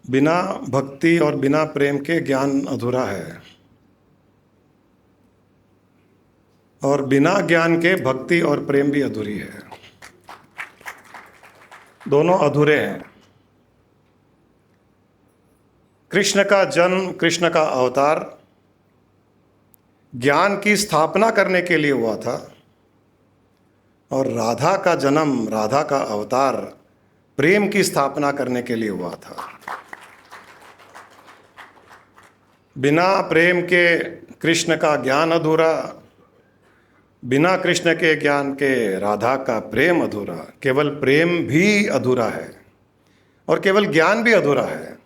बिना भक्ति और बिना प्रेम के ज्ञान अधूरा है, और बिना ज्ञान के भक्ति और प्रेम भी अधूरी है। दोनों अधूरे हैं। कृष्ण का जन्म, कृष्ण का अवतार ज्ञान की स्थापना करने के लिए हुआ था, और राधा का जन्म, राधा का अवतार प्रेम की स्थापना करने के लिए हुआ था। बिना प्रेम के कृष्ण का ज्ञान अधूरा, बिना कृष्ण के ज्ञान के राधा का प्रेम अधूरा। केवल प्रेम भी अधूरा है और केवल ज्ञान भी अधूरा है।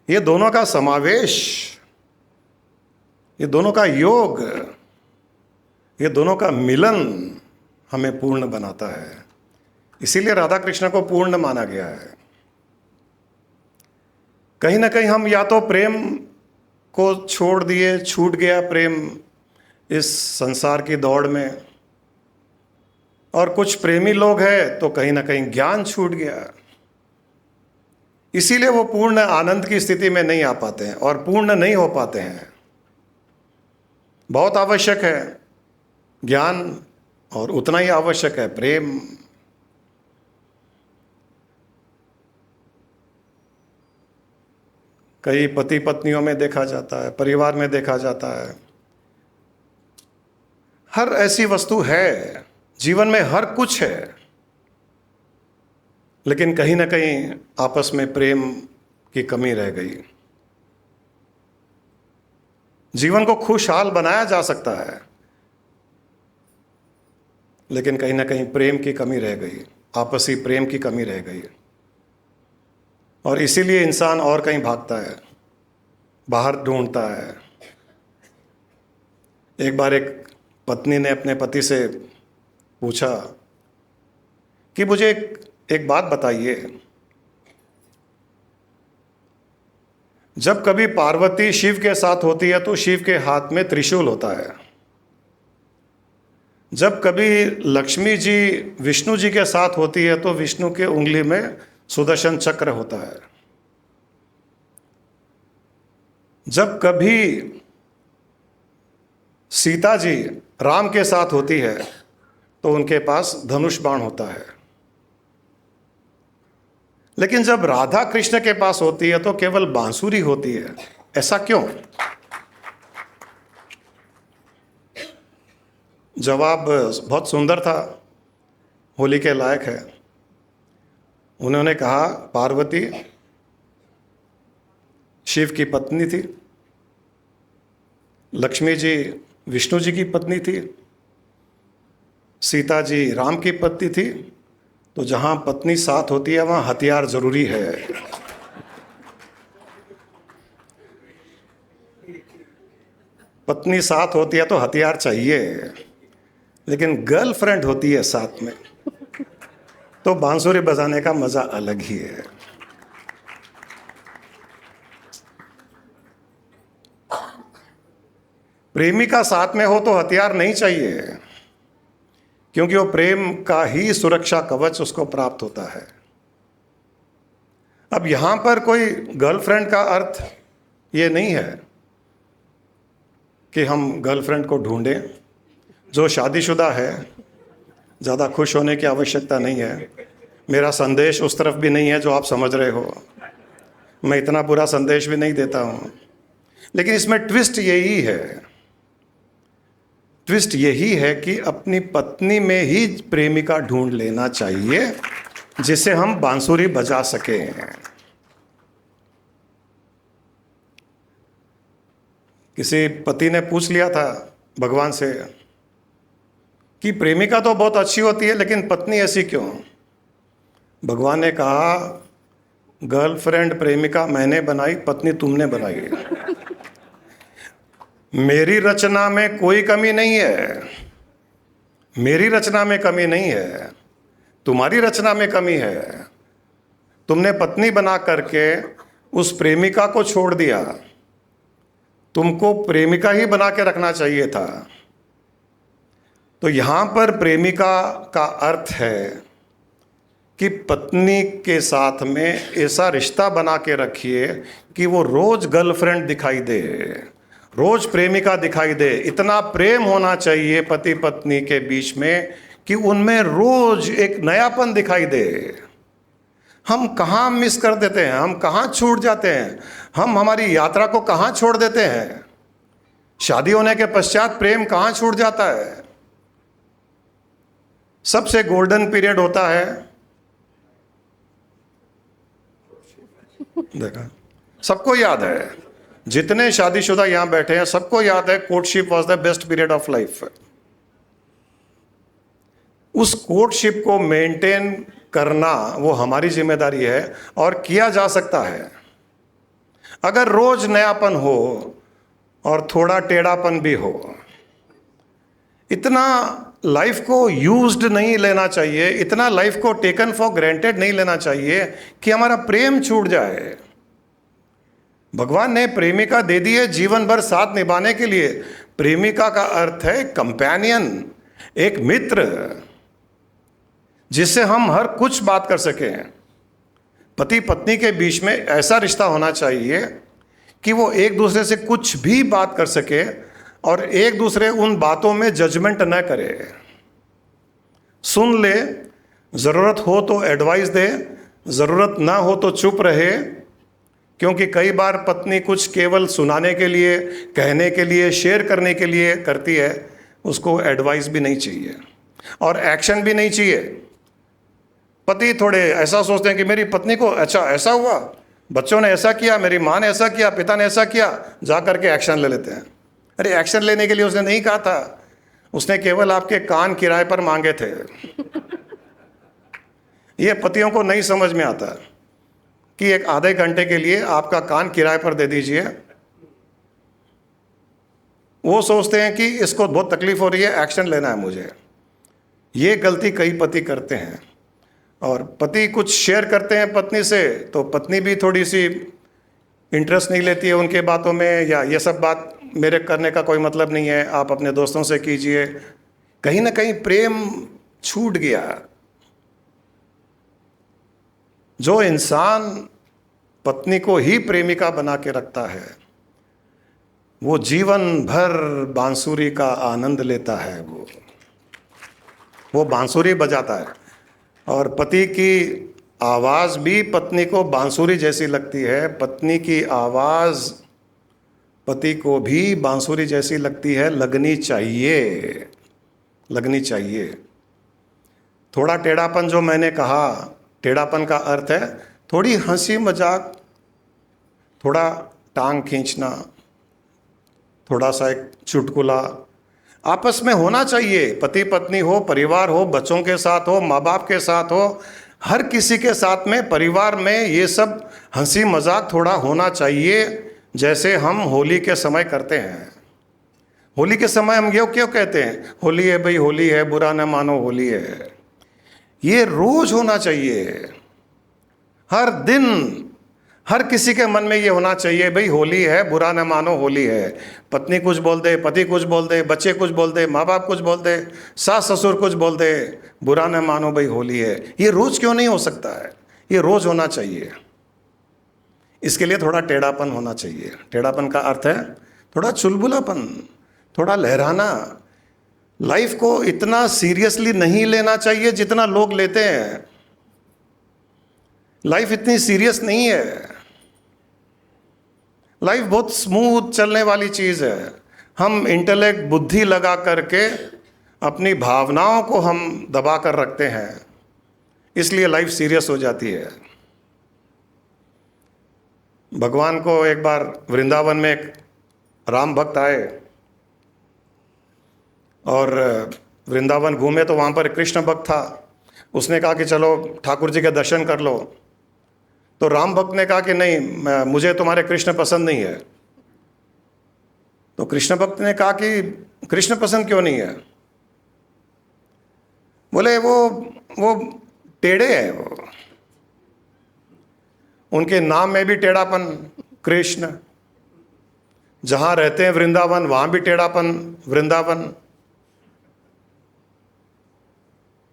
ये दोनों का समावेश, ये दोनों का योग, ये दोनों का मिलन हमें पूर्ण बनाता है। इसीलिए राधा कृष्ण को पूर्ण माना गया है। कहीं ना कहीं हम या तो प्रेम को छोड़ दिए, छूट गया प्रेम इस संसार की दौड़ में, और कुछ प्रेमी लोग हैं तो कहीं ना कहीं ज्ञान छूट गया। इसीलिए वो पूर्ण आनंद की स्थिति में नहीं आ पाते हैं और पूर्ण नहीं हो पाते हैं। बहुत आवश्यक है ज्ञान और उतना ही आवश्यक है प्रेम। कई पति पत्नियों में देखा जाता है, परिवार में देखा जाता है। हर ऐसी वस्तु है, जीवन में हर कुछ है, लेकिन कहीं ना कहीं आपस में प्रेम की कमी रह गई। जीवन को खुशहाल बनाया जा सकता है, लेकिन कहीं ना कहीं प्रेम की कमी रह गई, आपसी प्रेम की कमी रह गई। और इसीलिए इंसान और कहीं भागता है, बाहर ढूंढता है। एक बार एक पत्नी ने अपने पति से पूछा कि मुझे एक बात बताइए, जब कभी पार्वती शिव के साथ होती है तो शिव के हाथ में त्रिशूल होता है, जब कभी लक्ष्मी जी विष्णु जी के साथ होती है तो विष्णु के उंगली में सुदर्शन चक्र होता है, जब कभी सीता जी राम के साथ होती है तो उनके पास धनुष बाण होता है, लेकिन जब राधा कृष्ण के पास होती है तो केवल बांसुरी होती है। ऐसा क्यों? जवाब बहुत सुंदर था, होली के लायक है। उन्होंने कहा, पार्वती शिव की पत्नी थी, लक्ष्मी जी विष्णु जी की पत्नी थी, सीता जी राम की पत्नी थी, तो जहां पत्नी साथ होती है वहां हथियार जरूरी है। पत्नी साथ होती है तो हथियार चाहिए, लेकिन गर्लफ्रेंड होती है साथ में तो बांसुरी बजाने का मजा अलग ही है। प्रेमिका साथ में हो तो हथियार नहीं चाहिए, क्योंकि वो प्रेम का ही सुरक्षा कवच उसको प्राप्त होता है। अब यहां पर कोई गर्लफ्रेंड का अर्थ ये नहीं है कि हम गर्लफ्रेंड को ढूंढें। जो शादीशुदा है, ज़्यादा खुश होने की आवश्यकता नहीं है। मेरा संदेश उस तरफ भी नहीं है जो आप समझ रहे हो, मैं इतना बुरा संदेश भी नहीं देता हूं। लेकिन इसमें ट्विस्ट यही है, ट्विस्ट यही है कि अपनी पत्नी में ही प्रेमिका ढूंढ लेना चाहिए जिसे हम बांसुरी बजा सकें। किसी पति ने पूछ लिया था भगवान से कि प्रेमिका तो बहुत अच्छी होती है लेकिन पत्नी ऐसी क्यों? भगवान ने कहा, गर्लफ्रेंड प्रेमिका मैंने बनाई, पत्नी तुमने बनाई। मेरी रचना में कोई कमी नहीं है, मेरी रचना में कमी नहीं है, तुम्हारी रचना में कमी है। तुमने पत्नी बना करके उस प्रेमिका को छोड़ दिया, तुमको प्रेमिका ही बना के रखना चाहिए था। तो यहां पर प्रेमिका का अर्थ है कि पत्नी के साथ में ऐसा रिश्ता बना के रखिए कि वो रोज गर्लफ्रेंड दिखाई दे, रोज प्रेमिका दिखाई दे। इतना प्रेम होना चाहिए पति पत्नी के बीच में कि उनमें रोज एक नयापन दिखाई दे। हम कहाँ मिस कर देते हैं, हम कहाँ छूट जाते हैं, हम हमारी यात्रा को कहाँ छोड़ देते हैं। शादी होने के पश्चात प्रेम कहाँ छूट जाता है। सबसे गोल्डन पीरियड होता है, देखा, सबको याद है, जितने शादीशुदा यहां बैठे हैं सबको याद है, courtship was the best period of life. उस कोर्टशिप को मेंटेन करना वो हमारी जिम्मेदारी है और किया जा सकता है अगर रोज नयापन हो और थोड़ा टेढ़ापन भी हो। इतना लाइफ को यूज्ड नहीं लेना चाहिए, इतना लाइफ को टेकन फॉर ग्रांटेड नहीं लेना चाहिए कि हमारा प्रेम छूट जाए। भगवान ने प्रेमिका दे दी है जीवन भर साथ निभाने के लिए। प्रेमिका का अर्थ है कंपेनियन, एक मित्र जिससे हम हर कुछ बात कर सकें। पति पत्नी के बीच में ऐसा रिश्ता होना चाहिए कि वो एक दूसरे से कुछ भी बात कर सके और एक दूसरे उन बातों में जजमेंट न करे, सुन ले, ज़रूरत हो तो एडवाइस दे, ज़रूरत ना हो तो चुप रहे। क्योंकि कई बार पत्नी कुछ केवल सुनाने के लिए, कहने के लिए, शेयर करने के लिए करती है, उसको एडवाइस भी नहीं चाहिए और एक्शन भी नहीं चाहिए। पति थोड़े ऐसा सोचते हैं कि मेरी पत्नी को अच्छा ऐसा हुआ, बच्चों ने ऐसा किया, मेरी माँ ने ऐसा किया, पिता ने ऐसा किया, जा करके एक्शन ले लेते हैं। अरे एक्शन लेने के लिए उसने नहीं कहा था, उसने केवल आपके कान किराए पर मांगे थे। ये पतियों को नहीं समझ में आता कि एक आधे घंटे के लिए आपका कान किराए पर दे दीजिए। वो सोचते हैं कि इसको बहुत तकलीफ हो रही है, एक्शन लेना है मुझे। ये गलती कई पति करते हैं। और पति कुछ शेयर करते हैं पत्नी से तो पत्नी भी थोड़ी सी इंटरेस्ट नहीं लेती है उनके बातों में, या ये सब बात मेरे करने का कोई मतलब नहीं है, आप अपने दोस्तों से कीजिए। कहीं ना कहीं प्रेम छूट गया। जो इंसान पत्नी को ही प्रेमिका बना के रखता है वो जीवन भर बांसुरी का आनंद लेता है। वो बांसुरी बजाता है और पति की आवाज़ भी पत्नी को बांसुरी जैसी लगती है, पत्नी की आवाज़ पति को भी बांसुरी जैसी लगती है। लगनी चाहिए, लगनी चाहिए। थोड़ा टेढ़ापन, जो मैंने कहा, टेढ़ापन का अर्थ है थोड़ी हंसी मजाक, थोड़ा टांग खींचना, थोड़ा सा एक चुटकुला आपस में होना चाहिए। पति पत्नी हो, परिवार हो, बच्चों के साथ हो, माँ बाप के साथ हो, हर किसी के साथ में, परिवार में ये सब हंसी मजाक थोड़ा होना चाहिए। जैसे हम होली के समय करते हैं। होली के समय हम ये क्यों कहते हैं, होली है भाई, होली है, बुरा न मानो होली है। ये रोज होना चाहिए, हर दिन हर किसी के मन में ये होना चाहिए, भाई होली है, बुरा न मानो होली है। पत्नी कुछ बोल दे, पति कुछ बोल दे, बच्चे कुछ बोल दे, माँ बाप कुछ बोल दे, सास ससुर कुछ बोल दे, बुरा न मानो भाई होली है। ये रोज क्यों नहीं हो सकता है, ये रोज होना चाहिए। इसके लिए थोड़ा टेढ़ापन होना चाहिए। टेढ़ापन का अर्थ है थोड़ा चुलबुलापन, थोड़ा लहराना। लाइफ को इतना सीरियसली नहीं लेना चाहिए जितना लोग लेते हैं। लाइफ इतनी सीरियस नहीं है। लाइफ बहुत स्मूथ चलने वाली चीज़ है। हम इंटेलेक्ट, बुद्धि लगा करके अपनी भावनाओं को हम दबा कर रखते हैं, इसलिए लाइफ सीरियस हो जाती है। भगवान को एक बार वृंदावन में एक राम भक्त आए और वृंदावन घूमे तो वहाँ पर कृष्ण भक्त था। उसने कहा कि चलो ठाकुर जी के दर्शन कर लो। तो राम भक्त ने कहा कि नहीं, मुझे तुम्हारे कृष्ण पसंद नहीं है। तो कृष्ण भक्त ने कहा कि कृष्ण पसंद क्यों नहीं है? बोले वो टेढ़े हैं, वो उनके नाम में भी टेढ़ापन, कृष्ण। जहां रहते हैं वृंदावन, वहां भी टेढ़ापन, वृंदावन।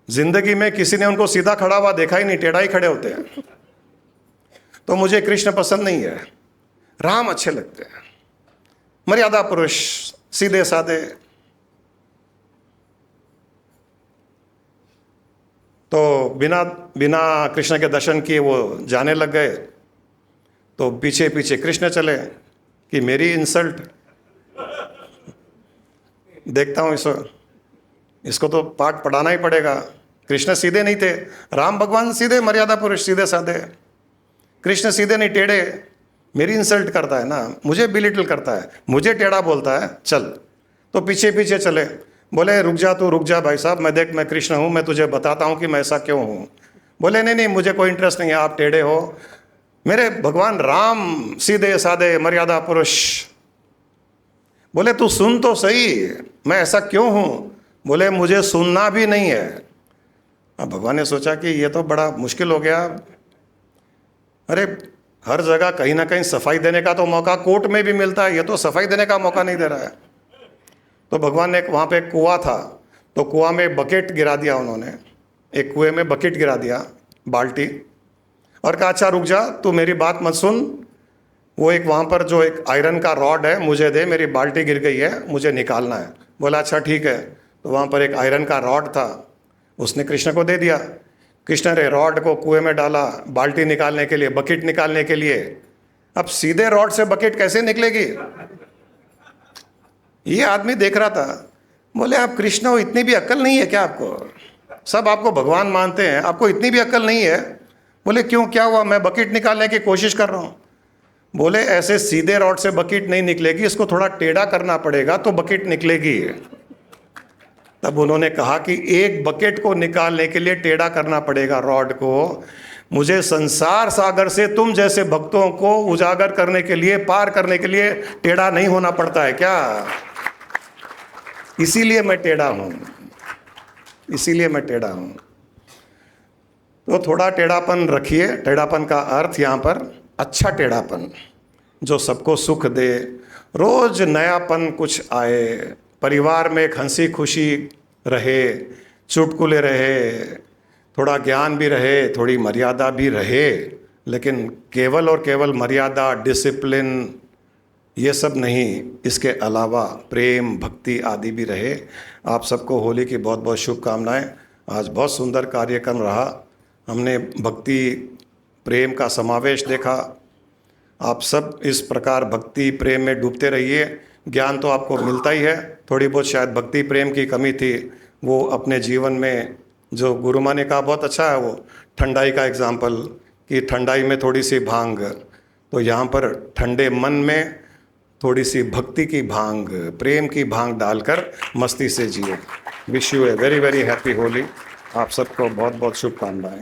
जिंदगी में किसी ने उनको सीधा खड़ा हुआ देखा ही नहीं, टेढ़ा ही खड़े होते हैं। तो मुझे कृष्ण पसंद नहीं है, राम अच्छे लगते हैं, मर्यादा पुरुष, सीधे साधे। तो बिना बिना कृष्ण के दर्शन किए वो जाने लग गए। तो पीछे पीछे कृष्ण चले कि मेरी इंसल्ट, देखता हूँ इसको तो पाठ पढ़ाना ही पड़ेगा। कृष्ण सीधे नहीं थे, राम भगवान सीधे, मर्यादा पुरुष, सीधे साधे। कृष्ण सीधे नहीं, टेढ़े। मेरी इंसल्ट करता है ना, मुझे बिलिटल करता है, मुझे टेढ़ा बोलता है, चल। तो पीछे पीछे चले, बोले रुक जा तू, रुक जा भाई साहब, मैं देख, मैं कृष्ण हूँ, मैं तुझे बताता हूँ कि मैं ऐसा क्यों हूँ। बोले नहीं नहीं, मुझे कोई इंटरेस्ट नहीं है, आप टेढ़े हो, मेरे भगवान राम सीधे साधे मर्यादा पुरुष। बोले तू सुन तो सही, मैं ऐसा क्यों हूँ। बोले मुझे सुनना भी नहीं है। अब भगवान ने सोचा कि ये तो बड़ा मुश्किल हो गया। अरे हर जगह कहीं ना कहीं सफाई देने का तो मौका कोर्ट में भी मिलता है, ये तो सफाई देने का मौका नहीं दे रहा है। तो भगवान ने, वहाँ पे एक कुआं था, तो कुआं में बकेट गिरा दिया उन्होंने, एक कुएं में बकेट गिरा दिया, बाल्टी, और कहा अच्छा रुक जा, तू मेरी बात मत सुन, वो एक वहाँ पर जो एक आयरन का रॉड है मुझे दे, मेरी बाल्टी गिर गई है, मुझे निकालना है। बोला अच्छा ठीक है। तो वहाँ पर एक आयरन का रॉड था, उसने कृष्ण को दे दिया। कृष्ण ने रॉड को कुएं में डाला बाल्टी निकालने के लिए, बकेट निकालने के लिए। अब सीधे रॉड से बकेट कैसे निकलेगी, ये आदमी देख रहा था। बोले आप कृष्ण हो, इतनी भी अक्ल नहीं है क्या आपको? सब आपको भगवान मानते हैं, आपको इतनी भी अक्ल नहीं है? बोले क्यों, क्या हुआ? मैं बकेट निकालने की कोशिश कर रहा हूँ। बोले ऐसे सीधे रॉड से बकेट नहीं निकलेगी, इसको थोड़ा टेढ़ा करना पड़ेगा तो बकेट निकलेगी। तब उन्होंने कहा कि एक बकेट को निकालने के लिए टेढ़ा करना पड़ेगा रॉड को, मुझे संसार सागर से तुम जैसे भक्तों को उजागर करने के लिए, पार करने के लिए टेढ़ा नहीं होना पड़ता है क्या? इसीलिए मैं टेढ़ा हूं, इसीलिए मैं टेढ़ा हूं। तो थोड़ा टेढ़ापन रखिए। टेढ़ापन का अर्थ यहाँ पर अच्छा टेढ़ापन जो सबको सुख दे, रोज नयापन कुछ आए, परिवार में एक हंसी खुशी रहे, चुटकुले रहे, थोड़ा ज्ञान भी रहे, थोड़ी मर्यादा भी रहे, लेकिन केवल और केवल मर्यादा, डिसिप्लिन, ये सब नहीं, इसके अलावा प्रेम, भक्ति आदि भी रहे। आप सबको होली की बहुत बहुत शुभकामनाएं। आज बहुत सुंदर कार्यक्रम रहा, हमने भक्ति प्रेम का समावेश देखा। आप सब इस प्रकार भक्ति प्रेम में डूबते रहिए। ज्ञान तो आपको मिलता ही है, थोड़ी बहुत शायद भक्ति प्रेम की कमी थी, वो अपने जीवन में, जो गुरु माँ ने कहा बहुत अच्छा है, वो ठंडाई का एग्जाम्पल कि ठंडाई में थोड़ी सी भांग, तो यहाँ पर ठंडे मन में थोड़ी सी भक्ति की भांग, प्रेम की भांग डालकर मस्ती से जिए। Wish U a very very happy Holi. आप सबको बहुत बहुत शुभकामनाएं।